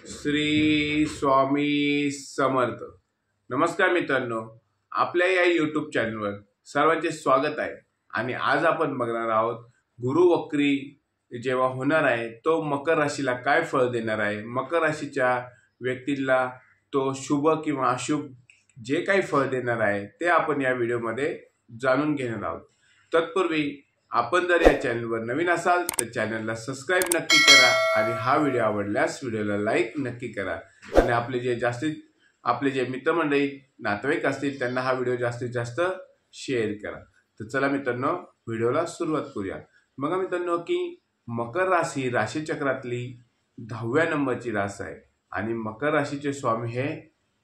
श्री स्वामी समर्थ। नमस्कार मित्रांनो, आपल्या या यूट्यूब चॅनलवर सर्वांचे स्वागत आहे। आणि आज आपण बघणार आहोत गुरु वक्री जेव्हा होणार आहे तो मकर राशीला काय फळ देणार आहे। मकर राशीच्या व्यक्तीला तो शुभ किंवा अशुभ जे काही फळ देणार आहे ते आपण या व्हिडिओमध्ये जाणून घेणार आहोत। तत्पूर्वी आपण जर या चॅनलवर नवीन असाल तर चॅनलला सबस्क्राइब नक्की करा आणि हा व्हिडिओ आवडल्यास व्हिडिओला लाईक नक्की करा आणि आपले जे मित्रमंडळी नातेवाईक असतील त्यांना हा व्हिडिओ जास्तीत जास्त शेअर करा। तर चला मित्रांनो, व्हिडिओला सुरुवात करूया। बघा मित्रांनो की मकर राशी राशीचक्रातली 10व्या नंबरची रास आहे आणि मकर राशीचे स्वामी हे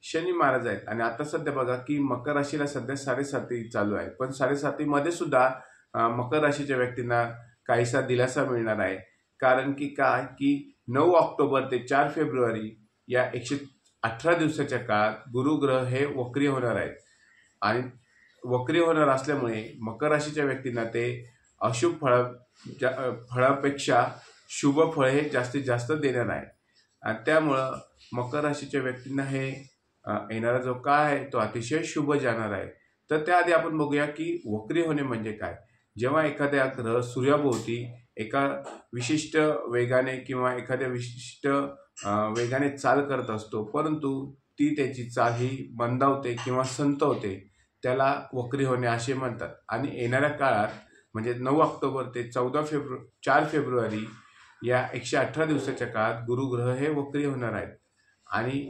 शनी महाराज आहेत। आणि आता सध्या बघा की मकर राशीला सध्या 7.5 चालू आहे, पण 7.5 मध्ये सुद्धा मकर राशीच्या व्यक्तींना काहीसा दिलासा मिळणार आहे। कारण की 9 ऑक्टोबर ते 4 फेब्रुवारी या 118 दिवसाच्या काळात गुरु ग्रह हे वक्री होणार आहेत आणि वक्री होणार असल्यामुळे मकर राशीच्या व्यक्तींना ते अशुभ फळापेक्षा शुभ फळ हे जास्तीत जास्त देणार आहे। आणि त्यामुळं मकर राशीच्या व्यक्तींना हे येणारा जो काळ आहे तो अतिशय शुभ जाणार आहे। तर त्याआधी आपण बघूया की वक्री होणे म्हणजे काय। जेव्हा एखाद्या ग्रह सूर्याभोवती एका विशिष्ट वेगाने किंवा एखाद्या विशिष्ट वेगाने चाल करत असतो, परंतु ती त्याची चाल ही मंदावते किंवा संतवते, त्याला वक्री होणे असे म्हणतात। आणि येणाऱ्या काळात म्हणजे 9 ऑक्टोबर ते 4 फेब्रुवारी या 118 दिवसाच्या काळात गुरुग्रह हे वक्री होणार आहेत। आणि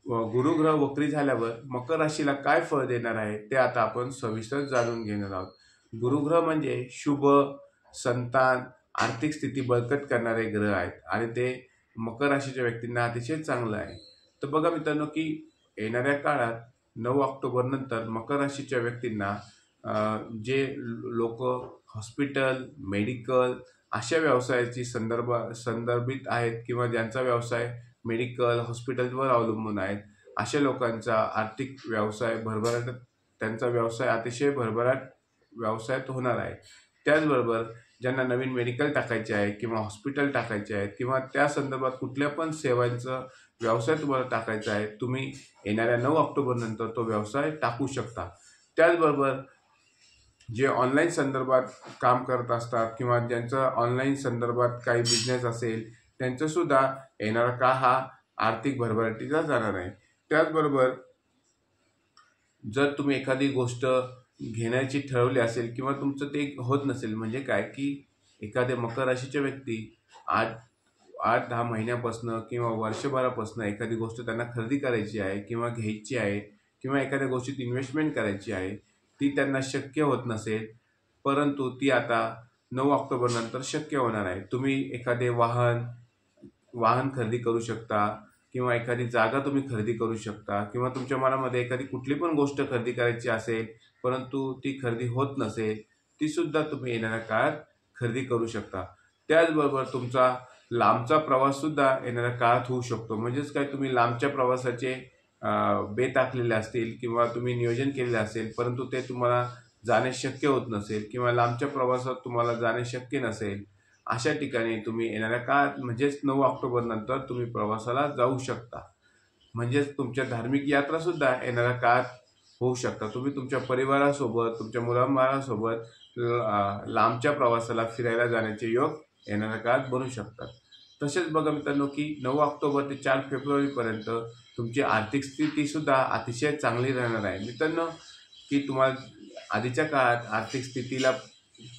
गुरुग्रह वक्री झाल्यावर मकर राशीला काय फळ देणार आहे ते आता आपण सविस्तर जाणून घेणार आहोत। गुरुग्रह म्हणजे शुभ, संतान, आर्थिक स्थिती बळकट करणारे ग्रह आहेत आणि ते मकर राशीच्या व्यक्तींना अतिशय चांगलं आहे। तर बघा मित्रांनो की येणाऱ्या काळात 9 ऑक्टोबर नंतर मकर राशीच्या व्यक्तींना जे लोक हॉस्पिटल, मेडिकल अशा व्यवसायाची संदर्भित आहेत किंवा ज्यांचा व्यवसाय मेडिकल, हॉस्पिटलवर अवलंबून आहेत, अशा लोकांचा आर्थिक व्यवसाय भरभराट, त्यांचा व्यवसाय अतिशय भरभराट व्यवसायात होणार आहे। त्याचबरोबर ज्यांना नवीन मेडिकल टाकायचे आहे किंवा हॉस्पिटल टाकायचे आहेत किंवा त्या संदर्भात कुठल्या पण सेवांचा व्यवसाय तुम्हाला टाकायचा आहे, तुम्ही येणाऱ्या 9 ऑक्टोबर नंतर तो व्यवसाय टाकू शकता। त्याचबरोबर जे ऑनलाईन संदर्भात काम करत असतात किंवा ज्यांचा ऑनलाईन संदर्भात काही बिझनेस असेल त्यांचं सुद्धा येणारा काळ हा आर्थिक भरभराटीचा जाणार आहे। त्याचबरोबर जर तुम्ही एखादी गोष्ट घेण्याची ठरवली असेल किंवा तुमचं ते होत नसेल, म्हणजे काय की एखाद्या मकर राशीच्या व्यक्ती 8-10 महिन्यापासून किंवा वर्षभरापासून एखादी गोष्ट त्यांना खरेदी करायची आहे किंवा घ्यायची आहे किंवा एखाद्या गोष्टीत इन्व्हेस्टमेंट करायची आहे, ती त्यांना शक्य होत नसेल, परंतु ती आता 9 ऑक्टोबर नंतर शक्य होणार आहे। तुम्ही एखादे वाहन खरेदी करू शकता किंवा एखादी जागा तुम्ही खरेदी करू शकता किंवा तुमच्या मनामध्ये एखादी कुठली पण गोष्ट खरेदी करायची असेल परंतु ती खरेदी होत नसेल, ती सुद्धा तुम्ही येणाऱ्या काळात खरेदी करू शकता। त्याचबरोबर तुमचा लांबचा प्रवास सुद्धा येणाऱ्या काळात होऊ शकतो। म्हणजेच काय, तुम्ही लांबच्या प्रवासाचे बेत आखलेले असतील किंवा तुम्ही नियोजन केलेले असेल परंतु ते तुम्हाला जाणे शक्य होत नसेल किंवा लांबच्या प्रवासात तुम्हाला जाणे शक्य नसेल, अशा ठिकाणी तुम्ही येणाऱ्या काळात म्हणजेच 9 ऑक्टोबर नंतर तुम्ही प्रवासाला जाऊ शकता। म्हणजेच तुमच्या धार्मिक यात्रा सुद्धा येणाऱ्या काळात होऊ शकतात। तुम्ही तुमच्या परिवारासोबत, तुमच्या मुलांबाळांसोबत लांबच्या प्रवासाला फिरायला जाण्याचे योग येणाऱ्या काळात बनू शकतात। तसेच बघा मित्रांनो की 9 ऑक्टोबर ते 4 फेब्रुवारीपर्यंत तुमची आर्थिक स्थिती सुद्धा अतिशय चांगली राहणार आहे। मित्रांनो की तुम्हाला आधीच्या काळात आर्थिक स्थितीला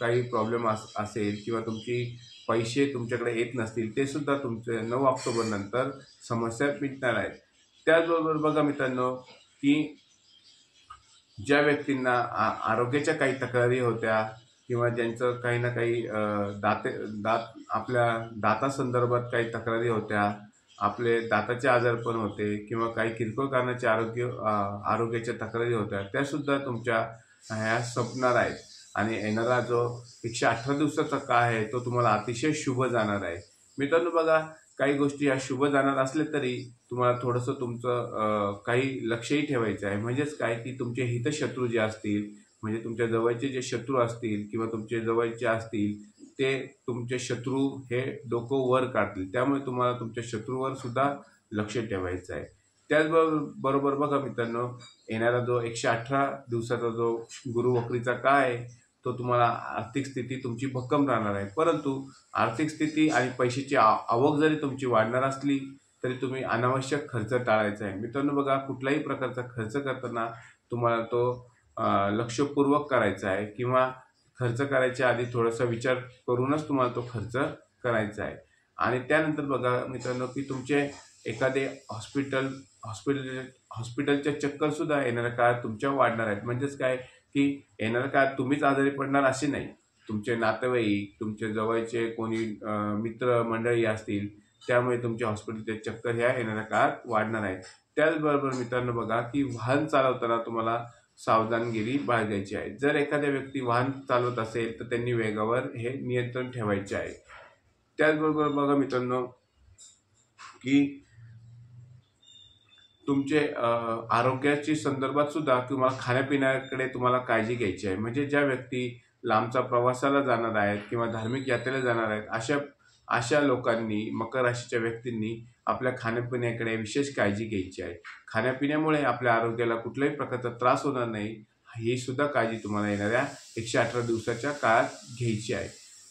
काही प्रॉब्लेम असेल किंवा तुमची पैसे तुमच्याकडे येत नसतील, ते सुद्धा तुमचे 9 ऑक्टोबर नंतर समस्या मिटणार आहेत। त्याचबरोबर बघा मित्रांनो की ज्या व्यक्तींना आरोग्याच्या काही तक्रारी होत्या किंवा ज्यांचं काही ना काही आपल्या दातासंदर्भात काही तक्रारी होत्या, आपले दाताचे आजार पण होते किंवा काही किरकोळ कारणाचे आरोग्याच्या तक्रारी होत्या, त्या सुद्धा तुमच्या ह्या संपणार आहेत। आणि येणारा जो 118 दिवसाचा काळ आहे तो तुम्हाला अतिशय शुभ जाणार आहे। मित्रांनो बघा, काही गोष्टी या शुभ जाणार असले तरी तुम्हाला थोडंसं तुमचं काही लक्षही ठेवायचं आहे। म्हणजेच काय की तुमचे हितशत्रू जे असतील, म्हणजे तुमच्या जवळचे जे शत्रू असतील किंवा तुमचे जवळचे असतील, ते तुमचे शत्रू हे डोकं वर काढतील, त्यामुळे तुम्हाला तुमच्या शत्रूवर सुद्धा लक्ष ठेवायचं आहे. त्याचबरोबर बघा मित्रांनो, येणारा जो 118 दिवसाचा जो गुरुवक्रीचा काळ आहे तो तुम्हाला आर्थिक स्थिती तुमची भक्कम राहणार आहे. परंतु आर्थिक स्थिती आणि पैशाची आवक जरी तुमची वाढणार असली तरी तुम्ही अनावश्यक खर्च टाळायचा आहे. मित्रांनो बघा, कुठलाही प्रकारचा खर्च करताना तुम्हाला तो लक्षपूर्वक करायचा आहे किंवा खर्च करायच्या आधी थोडासा विचार करूनच तुम्हाला तो खर्च करायचा आहे. आणि त्यानंतर बघा मित्रांनो की तुमचे एखादे हॉस्पिटलच्या चक्कर सुद्धा येणाऱ्या काळात तुमच्या वाढणार आहेत. म्हणजेच काय की येणाऱ्या काळात तुम्हीच आजारी पडणार असे नाही, तुमचे नातेवाईक, तुमचे जवळचे कोणी मित्र मंडळी असतील, त्यामुळे तुमच्या हॉस्पिटलचे चक्कर ह्या येणाऱ्या काळात वाढणार आहेत. त्याचबरोबर मित्रांनो बघा की वाहन चालवताना तुम्हाला सावधानगिरी बाळगायची आहे. जर एखाद्या व्यक्ती वाहन चालवत असेल तर त्यांनी वेगावर हे नियंत्रण ठेवायचे आहे. त्याचबरोबर बघा मित्रांनो की तुमचे आरोग्याची संदर्भात सुद्धा तुम्हाला खाण्यापिण्याकडे तुम्हाला काळजी घ्यायची आहे. म्हणजे ज्या व्यक्ती लांबचा प्रवासाला जाणार आहेत किंवा धार्मिक यात्रेला जाणार आहेत, अशा लोकांनी, मकर राशीच्या व्यक्तींनी आपल्या खाण्यापिण्याकडे विशेष काळजी घ्यायची आहे. खाण्यापिण्यामुळे आपल्या आरोग्याला कुठल्याही प्रकारचा त्रास होणार नाही, ही सुद्धा काळजी तुम्हाला येणाऱ्या 118 दिवसाच्या काळात घ्यायची आहे.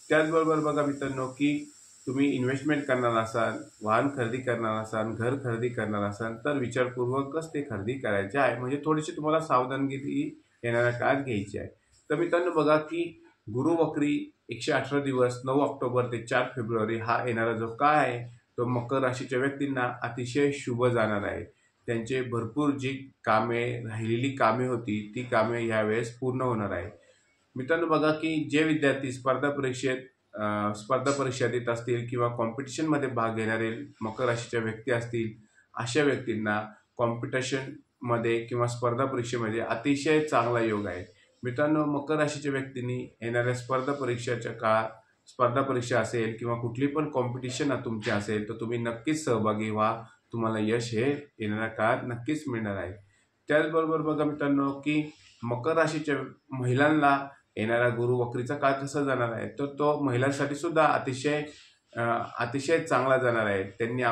त्याचबरोबर बघा मित्रांनो की तुम्ही इन्व्हेस्टमेंट करणार असाल, वाहन खरेदी करणार असाल, घर खरेदी करणार असाल तर विचारपूर्वकच ते खरेदी करायचे आहे. म्हणजे थोडीशी तुम्हाला सावधानगिरी येणाऱ्या काळात घ्यायची आहे. तर मित्रांनो बघा की गुरुवक्री 118 दिवस 9 ऑक्टोबर ते 4 फेब्रुवारी हा येणारा जो काळ आहे तो मकर राशीच्या व्यक्तींना अतिशय शुभ जाणार आहे. त्यांचे भरपूर जी राहिलेली कामे होती ती कामे यावेळेस पूर्ण होणार आहे. मित्रांनो बघा की जे विद्यार्थी स्पर्धा परीक्षा देत असतील किंवा कॉम्पिटिशनमध्ये भाग घेणारे मकर राशीच्या व्यक्ती असतील, अशा व्यक्तींना कॉम्पिटिशनमध्ये किंवा स्पर्धा परीक्षेमध्ये अतिशय चांगला योग आहे. मित्रांनो, मकर राशीच्या व्यक्तींनी येणाऱ्या स्पर्धा परीक्षा असेल किंवा कुठली पण कॉम्पिटिशन तुमची असेल तर तुम्ही नक्कीच सहभागी व्हा. तुम्हाला यश हे येणाऱ्या काळात नक्कीच मिळणार आहे. त्याचबरोबर बघा मित्रांनो की मकर राशीच्या महिलांना येणारा गुरुवक्रीचा काळ कसा जाणार आहे तर तो महिलांसाठी सुद्धा अतिशय चांगला जाणार आहे. त्यांनी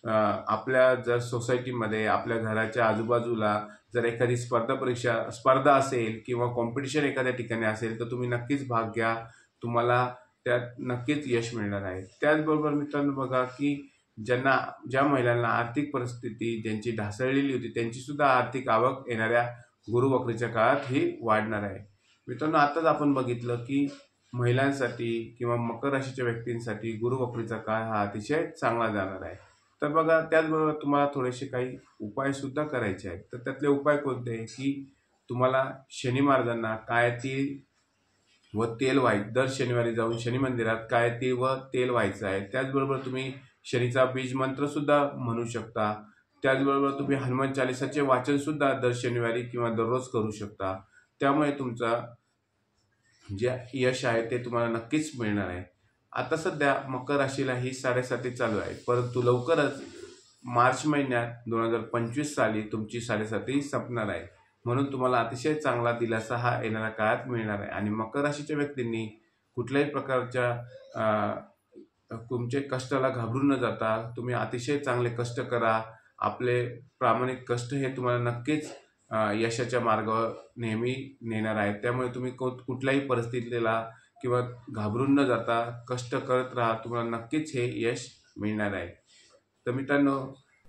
आपल्या जर सोसायटीमध्ये, आपल्या घराच्या आजूबाजूला जर एखादी स्पर्धा असेल किंवा कॉम्पिटिशन एखाद्या ठिकाणी असेल तर तुम्ही नक्कीच भाग घ्या, तुम्हाला त्यात नक्कीच यश मिळणार आहे. त्याचबरोबर मित्रांनो बघा की ज्या महिलांना आर्थिक परिस्थिती ज्यांची ढासळलेली होती त्यांची सुद्धा आर्थिक आवक येणाऱ्या गुरुवक्रीच्या काळात ही वाढणार आहे. मित्रांनो, आताच आपण बघितलं की महिलांसाठी किंवा मकर राशीच्या व्यक्तींसाठी गुरुवक्रीचा काळ हा अतिशय चांगला जाणार आहे. तर बघा, त्याचबरोबर तुम्हाला थोडेसे काही उपाय सुद्धा करायचे आहेत. तर त्यातले उपाय कोणते की तुम्हाला शनी महाराजांना काळे तीळ व तेल दर शनिवारी जाऊन शनी मंदिरात काळे तीळ व तेल व्हायचं आहे. त्याचबरोबर तुम्ही शनीचा बीज मंत्र सुद्धा म्हणू शकता. त्याचबरोबर तुम्ही हनुमान चालिसाचे वाचन सुद्धा दर शनिवारी किंवा दररोज करू शकता. त्यामुळे तुमचा जे यश आहे ते तुम्हाला नक्कीच मिळणार आहे. आता सध्या मकर राशीला ही 7.5 चालू आहे, परंतु लवकरच मार्च महिन्यात 2025 साली तुमची 7.5 संपणार आहे. म्हणून तुम्हाला अतिशय चांगला दिलासा हा येणाऱ्या काळात मिळणार आहे. आणि मकर राशीच्या व्यक्तींनी कुठल्याही प्रकारच्या तुमचे कष्टाला घाबरून न जाता तुम्ही अतिशय चांगले कष्ट करा. आपले प्रामाणिक कष्ट हे तुम्हाला नक्कीच यशाच्या मार्गावर नेहमी नेणार आहे. त्यामुळे तुम्ही कुठल्याही परिस्थितीला किंवा घाबरून न जाता कष्ट करत राहा, तुम्हाला नक्कीच हे यश मिळणार आहे. तर मित्रांनो,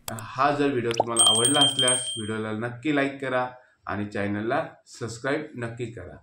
हा जर व्हिडिओ तुम्हाला आवडला असल्यास व्हिडिओला नक्की लाईक करा आणि चॅनलला सबस्क्राईब नक्की करा.